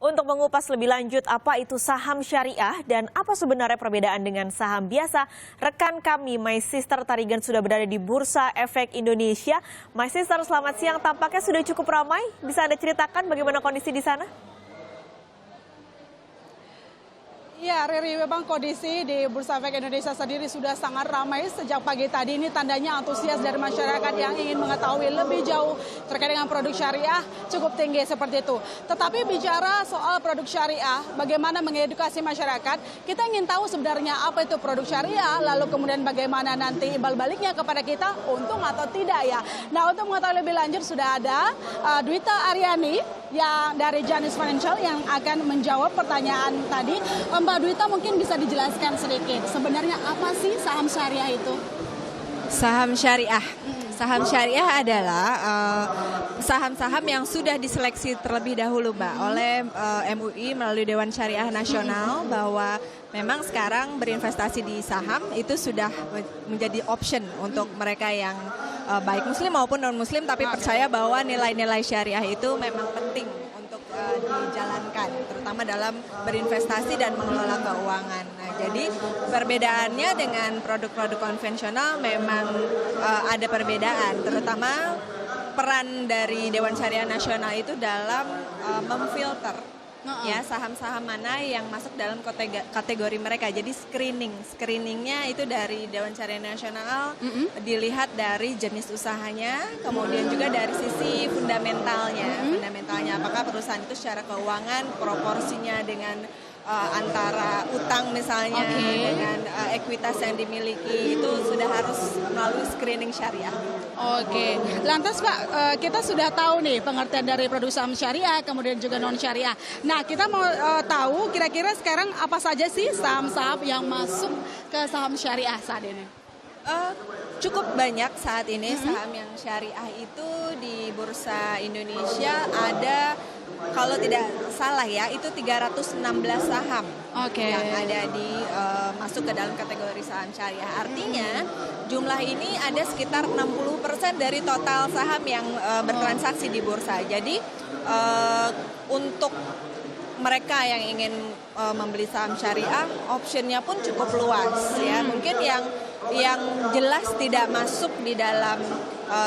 Untuk mengupas lebih lanjut apa itu saham syariah dan apa sebenarnya perbedaan dengan saham biasa, rekan kami My Sister Tarigan sudah berada di Bursa Efek Indonesia. My Sister, selamat siang. Tampaknya sudah cukup ramai. Bisa Anda ceritakan bagaimana kondisi di sana? Ya, Riri, memang kondisi di Bursa Efek Indonesia sendiri sudah sangat ramai sejak pagi tadi. Ini tandanya antusias dari masyarakat yang ingin mengetahui lebih jauh terkait dengan produk syariah cukup tinggi seperti itu. Tetapi bicara soal produk syariah, bagaimana mengedukasi masyarakat, kita ingin tahu sebenarnya apa itu produk syariah, lalu kemudian bagaimana nanti imbal baliknya kepada kita, untung atau tidak ya. Nah, untuk mengetahui lebih lanjut sudah ada Dwita Aryani yang dari Janis Financial yang akan menjawab pertanyaan tadi. Mbak Dwita, mungkin bisa dijelaskan sedikit sebenarnya apa sih saham syariah itu? Saham syariah. Saham syariah adalah saham-saham yang sudah diseleksi terlebih dahulu, Mbak, oleh MUI melalui Dewan Syariah Nasional, bahwa memang sekarang berinvestasi di saham itu sudah menjadi option untuk mereka yang baik muslim maupun non-muslim, tapi percaya bahwa nilai-nilai syariah itu memang penting untuk dijalankan, terutama dalam berinvestasi dan mengelola keuangan. Nah, jadi perbedaannya dengan produk-produk konvensional memang ada perbedaan, terutama peran dari Dewan Syariah Nasional itu dalam memfilter ya saham-saham mana yang masuk dalam kategori mereka. Jadi screeningnya itu dari Dewan Syariah Nasional, dilihat dari jenis usahanya, kemudian juga dari sisi fundamentalnya apakah perusahaan itu secara keuangan proporsinya dengan antara utang misalnya dengan ekuitas yang dimiliki itu sudah harus melalui screening syariah. Oke, lantas Pak, kita sudah tahu nih pengertian dari produk saham syariah, kemudian juga non syariah. Nah, kita mau tahu kira-kira sekarang apa saja sih saham-saham yang masuk ke saham syariah saat ini? Cukup banyak saat ini saham yang syariah itu di Bursa Indonesia ada, kalau tidak salah ya, itu 316 saham yang ada di masuk ke dalam kategori saham syariah. Artinya jumlah ini ada sekitar 60% dari total saham yang bertransaksi di bursa. Jadi untuk mereka yang ingin membeli saham syariah, optionnya pun cukup luas ya. Mungkin yang jelas tidak masuk di dalam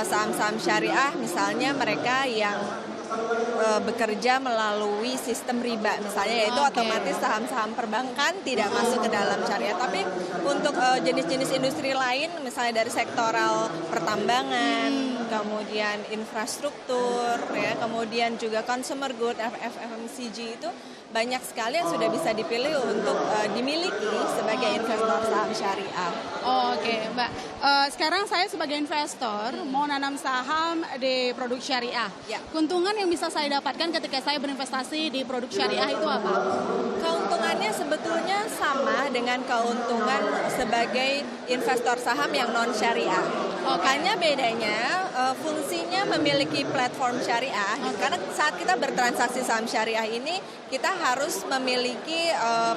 saham-saham syariah, misalnya mereka yang bekerja melalui sistem riba misalnya, yaitu otomatis saham-saham perbankan tidak masuk ke dalam syariah. Tapi untuk jenis-jenis industri lain, misalnya dari sektoral pertambangan, kemudian infrastruktur, ya, kemudian juga consumer good, FMCG, itu banyak sekali yang sudah bisa dipilih untuk dimiliki sebagai investor saham syariah. Oke, Mbak. Sekarang saya sebagai investor mau nanam saham di produk syariah. Ya. Keuntungan yang bisa saya dapatkan ketika saya berinvestasi di produk syariah itu apa? Keuntungannya sebetulnya sama dengan keuntungan sebagai investor saham yang non syariah. Hanya bedanya fungsinya memiliki platform syariah. Karena saat kita bertransaksi saham syariah ini, kita harus memiliki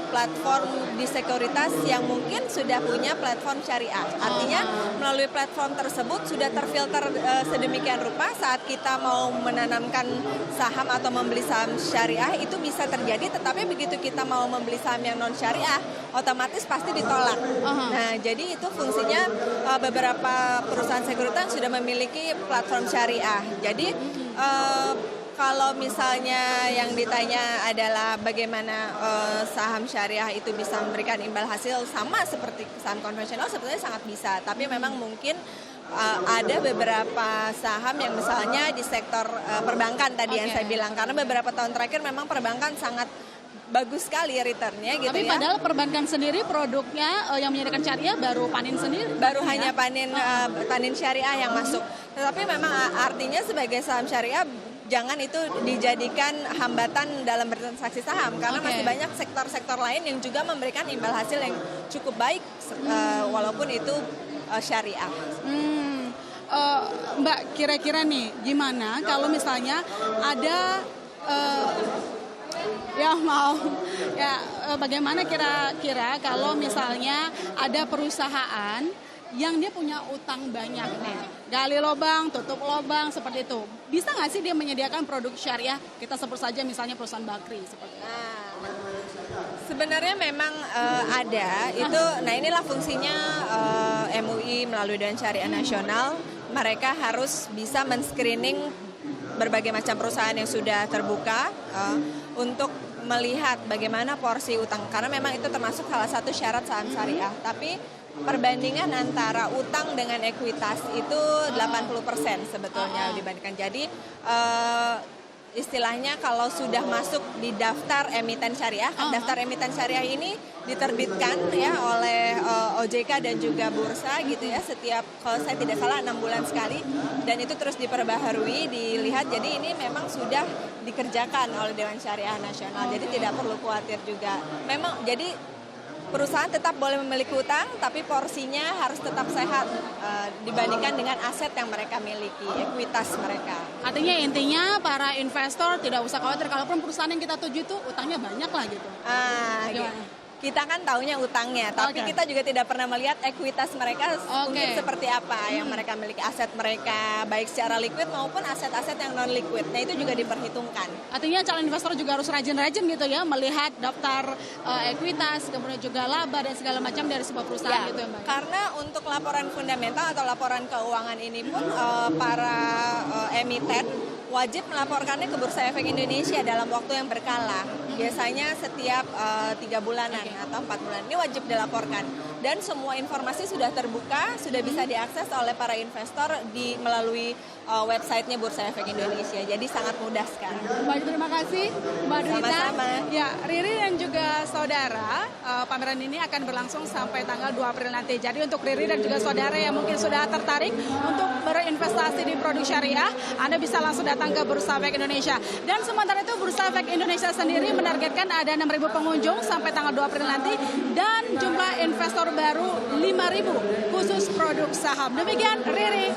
platform di sekuritas yang mungkin sudah punya platform syariah. Artinya melalui platform tersebut sudah terfilter sedemikian rupa, saat kita mau menanamkan saham atau membeli saham syariah itu bisa terjadi, tetapi begitu kita mau membeli saham yang non syariah otomatis pasti ditolak. Nah, jadi itu fungsinya beberapa perusahaan sekuritas sudah memiliki platform syariah. Jadi kalau misalnya yang ditanya adalah bagaimana saham syariah itu bisa memberikan imbal hasil sama seperti saham konvensional, sebetulnya sangat bisa. Tapi memang mungkin ada beberapa saham yang misalnya di sektor perbankan tadi yang saya bilang, karena beberapa tahun terakhir memang perbankan sangat bagus sekali returnnya gitu. Tapi ya. Padahal perbankan sendiri produknya yang menyediakan syariah baru panin sendiri. Baru hanya panin syariah yang masuk. Tetapi memang artinya sebagai saham syariah jangan itu dijadikan hambatan dalam bertransaksi saham, karena masih banyak sektor-sektor lain yang juga memberikan imbal hasil yang cukup baik walaupun itu syariah. Mbak, kira-kira nih gimana kalau misalnya ada bagaimana kira-kira kalau misalnya ada perusahaan yang dia punya utang banyak nih, gali lubang, tutup lubang seperti itu. bisa nggak sih dia menyediakan produk syariah? Kita sebut saja misalnya perusahaan Bakri seperti itu. Sebenarnya memang ada itu. Nah, inilah fungsinya MUI melalui Dewan Syariah Nasional. Mereka harus bisa men-screening berbagai macam perusahaan yang sudah terbuka untuk melihat bagaimana porsi utang. Karena memang itu termasuk salah satu syarat saham syariah. Tapi perbandingan antara utang dengan ekuitas itu 80% sebetulnya dibandingkan. Jadi istilahnya kalau sudah masuk di daftar emiten syariah, daftar emiten syariah ini diterbitkan ya oleh OJK dan juga bursa gitu ya, setiap kalau saya tidak salah 6 bulan sekali, dan itu terus diperbaharui, dilihat. Jadi ini memang sudah dikerjakan oleh Dewan Syariah Nasional, jadi tidak perlu khawatir juga. Memang jadi perusahaan tetap boleh memiliki utang, tapi porsinya harus tetap sehat dibandingkan dengan aset yang mereka miliki, ekuitas mereka. Artinya intinya para investor tidak usah khawatir, kalaupun perusahaan yang kita tuju itu utangnya banyak lah gitu. Kita kan taunya utangnya, tapi kita juga tidak pernah melihat ekuitas mereka mungkin seperti apa yang mereka miliki, aset mereka baik secara liquid maupun aset-aset yang non liquid. Nah, itu juga diperhitungkan. Artinya calon investor juga harus rajin-rajin gitu ya, melihat daftar ekuitas, kemudian juga laba dan segala macam dari sebuah perusahaan gitu ya, Mbak. Karena untuk laporan fundamental atau laporan keuangan ini pun para emiten wajib melaporkannya ke Bursa Efek Indonesia dalam waktu yang berkala. Biasanya setiap 3 bulanan atau 4 bulan. Ini wajib dilaporkan. Dan semua informasi sudah terbuka, sudah bisa diakses oleh para investor melalui websitenya Bursa Efek Indonesia. Jadi sangat mudah sekarang. Baik, terima kasih Mbak Drita. Sama-sama. Ya, Riri dan juga saudara, pameran ini akan berlangsung sampai tanggal 2 April nanti. Jadi untuk Riri dan juga saudara yang mungkin sudah tertarik untuk berinvestasi di produk syariah, Anda bisa langsung datang ke Bursa Efek Indonesia. Dan sementara itu Bursa Efek Indonesia sendiri menargetkan ada 6.000 pengunjung sampai tanggal 2 April nanti, dan jumlah investor baru 5.000 khusus produk saham. Demikian Riri.